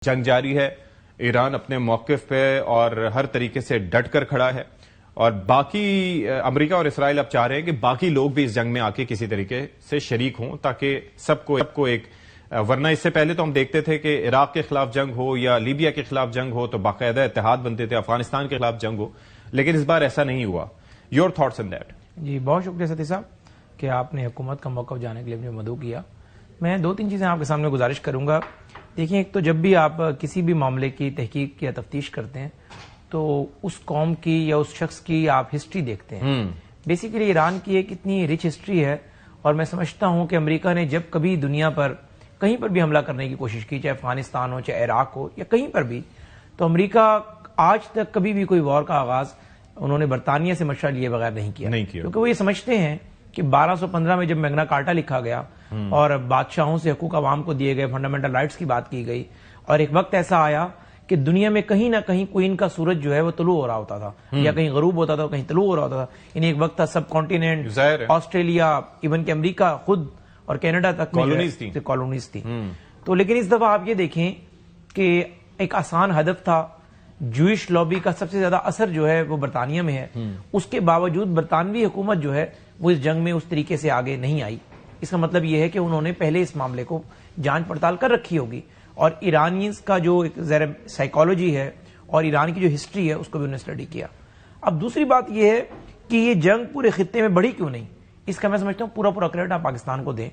جنگ جاری ہے، ایران اپنے موقف پہ اور ہر طریقے سے ڈٹ کر کھڑا ہے، اور باقی امریکہ اور اسرائیل اب چاہ رہے ہیں کہ باقی لوگ بھی اس جنگ میں آ کے کسی طریقے سے شریک ہوں تاکہ سب کو ایک ورنہ اس سے پہلے تو ہم دیکھتے تھے کہ عراق کے خلاف جنگ ہو یا لیبیا کے خلاف جنگ ہو تو باقاعدہ اتحاد بنتے تھے، افغانستان کے خلاف جنگ ہو، لیکن اس بار ایسا نہیں ہوا. Your thoughts on that? جی بہت شکریہ ستی صاحب کہ آپ نے حکومت کا موقف جانے کے لیے مجھے مدعو کیا. میں دو تین چیزیں آپ کے سامنے گزارش کروں گا. دیکھیں، ایک تو جب بھی آپ کسی بھی معاملے کی تحقیق یا تفتیش کرتے ہیں تو اس قوم کی یا اس شخص کی آپ ہسٹری دیکھتے ہیں. بیسیکلی ایران کی ایک اتنی رچ ہسٹری ہے، اور میں سمجھتا ہوں کہ امریکہ نے جب کبھی دنیا پر کہیں پر بھی حملہ کرنے کی کوشش کی، چاہے افغانستان ہو، چاہے عراق ہو، یا کہیں پر بھی، تو امریکہ آج تک کبھی بھی کوئی وار کا آغاز انہوں نے برطانیہ سے مشورہ لیے بغیر نہیں کیا. کیونکہ وہ یہ سمجھتے ہیں کہ 1215 میں جب میگنا کارٹا لکھا گیا اور بادشاہوں سے حقوق عوام کو دیے گئے فنڈامنٹل رائٹس کی بات کی گئی، اور ایک وقت ایسا آیا کہ دنیا میں کہیں نہ کہیں کوئن کا سورج جو ہے وہ طلوع ہو رہا ہوتا تھا، یا کہیں غروب ہوتا تھا، کہیں طلوع ہو رہا ہوتا تھا. یعنی ایک وقت تھا سب کانٹیننٹ، آسٹریلیا، ایون کہ امریکہ خود اور کینیڈا تک کالونیز تھی. تو لیکن اس دفعہ آپ یہ دیکھیں کہ ایک آسان ہدف تھا، جوئش لابی کا سب سے زیادہ اثر جو ہے وہ برطانیہ میں ہے. اس کے باوجود برطانوی حکومت جو ہے وہ اس جنگ میں اس طریقے سے آگے نہیں آئی. اس کا مطلب یہ ہے کہ انہوں نے پہلے اس معاملے کو جانچ پڑتال کر رکھی ہوگی، اور ایرانیز کا جو ایک سائیکالوجی ہے اور ایران کی جو ہسٹری ہے اس کو بھی انہوں نے اسٹڈی کیا. اب دوسری بات یہ ہے کہ یہ جنگ پورے خطے میں بڑھی کیوں نہیں. اس کا میں سمجھتا ہوں پورا کریڈٹ آپ پاکستان کو دیں،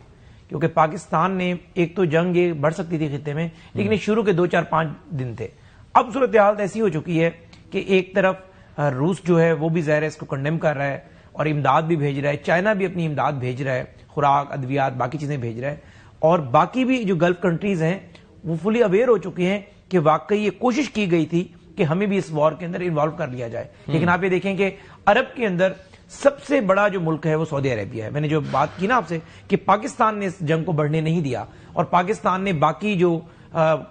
کیونکہ پاکستان نے ایک تو جنگ یہ بڑھ سکتی تھی خطے میں، لیکن یہ شروع کے 2-4-5 دن تھے. اب صورتحال ایسی ہو چکی ہے کہ ایک طرف روس جو ہے وہ بھی ظاہر ہے اس کو کنڈیم کر رہا ہے اور امداد بھی بھیج رہا ہے، چائنا بھی اپنی امداد بھیج رہا ہے، خوراک، ادویات، باقی چیزیں بھیج رہا ہے، اور باقی بھی جو گلف کنٹریز ہیں وہ فلی اویئر ہو چکی ہیں کہ واقعی یہ کوشش کی گئی تھی کہ ہمیں بھی اس وار کے اندر انوالو کر لیا جائے. لیکن آپ یہ دیکھیں کہ عرب کے اندر سب سے بڑا جو ملک ہے وہ سعودی عربیہ ہے. میں نے جو بات کی نا آپ سے کہ پاکستان نے اس جنگ کو بڑھنے نہیں دیا، اور پاکستان نے باقی جو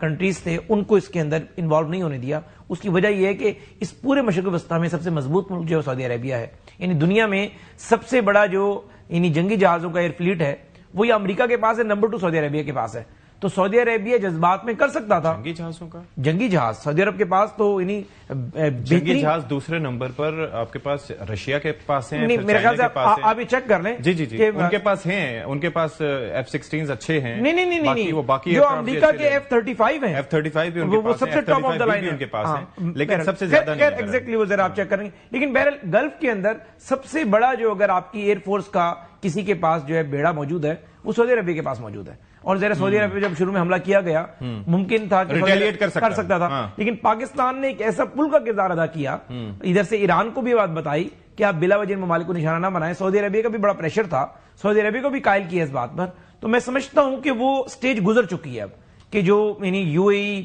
کنٹریز تھے ان کو اس کے اندر انوالو نہیں ہونے دیا. اس کی وجہ یہ ہے کہ اس پورے مشرق وسطیٰ میں سب سے مضبوط ملک جو ہے سعودی عربیہ ہے. یعنی دنیا میں سب سے بڑا جو یعنی جنگی جہازوں کا ایئر فلیٹ ہے وہ یہ امریکہ کے پاس ہے، نمبر 2 سعودی عربیہ کے پاس ہے. تو سعودی عربیہ جذبات میں کر سکتا تھا. جنگی جہاز سعودی عرب کے پاس تو یعنی جنگی جہاز دوسرے نمبر پر آپ کے پاس رشیا کے پاس ہیں، میرے خیال سے آپ یہ چیک کر لیں. جی ان کے پاس ہیں، ان کے پاس F-16 اچھے ہیں. نہیں، وہ باقی جو امریکہ کے F-35 ہیں، F-35 بھی ان کے پاس ہیں، سب سے ٹاپ آف دا لائن ان کے پاس ہیں، لیکن سب سے زیادہ نہیں. ایگزیکٹلی وہ ذرا آپ چیک کریں گے. لیکن بہرحال گلف کے اندر سب سے بڑا جو اگر آپ کی ایئر فورس کا کسی کے پاس جو ہے بیڑا موجود ہے وہ سعودی عربیہ کے پاس موجود ہے. اور ذرا سعودی عرب جب شروع میں حملہ کیا گیا ممکن تھا کہ کر سکتا تھا، لیکن پاکستان نے ایک ایسا پل کا کردار ادا کیا، ادھر سے ایران کو بھی بات بتائی کہ آپ بلا وجہ ممالک کو نشانہ نہ بنائیں. سعودی عربیہ کا بھی بڑا پریشر تھا، سعودی عربیہ کو بھی قائل کیا اس بات پر. تو میں سمجھتا ہوں کہ وہ سٹیج گزر چکی ہے اب، کہ جو یعنی UAE،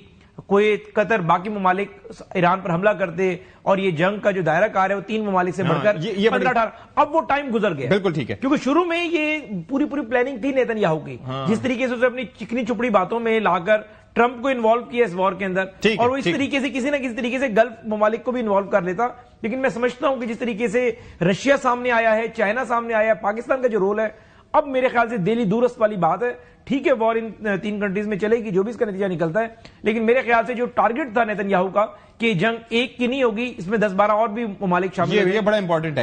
کویت، قطر، باقی ممالک ایران پر حملہ کرتے اور یہ جنگ کا جو دائرہ کار ہے وہ 3 ممالک سے بڑھ کر 15-18، اب وہ ٹائم گزر گیا. بالکل ٹھیک ہے، کیونکہ شروع میں یہ پوری پلاننگ تھی نیتن یاہو کی، جس طریقے سے اسے اپنی چکنی چپڑی باتوں میں لا کر ٹرمپ کو انوالو کیا اس وار کے اندر، اور وہ اس طریقے سے کسی نہ کسی طریقے سے گلف ممالک کو بھی انوالو کر لیتا. لیکن میں سمجھتا ہوں کہ جس طریقے سے رشیا سامنے آیا ہے، چائنا سامنے آیا ہے، پاکستان کا جو رول ہے، اب میرے خیال سے دہلی دورست والی بات ہے. ٹھیک ہے، وار ان 3 کنٹریز میں چلے گی جو بھی اس کا نتیجہ نکلتا ہے، لیکن میرے خیال سے جو ٹارگٹ تھا نیتن یاہو کا کہ جنگ ایک کی نہیں ہوگی، اس میں 10-12 اور بھی ممالک شامل ہیں. یہ بڑا امپورٹنٹ ہے.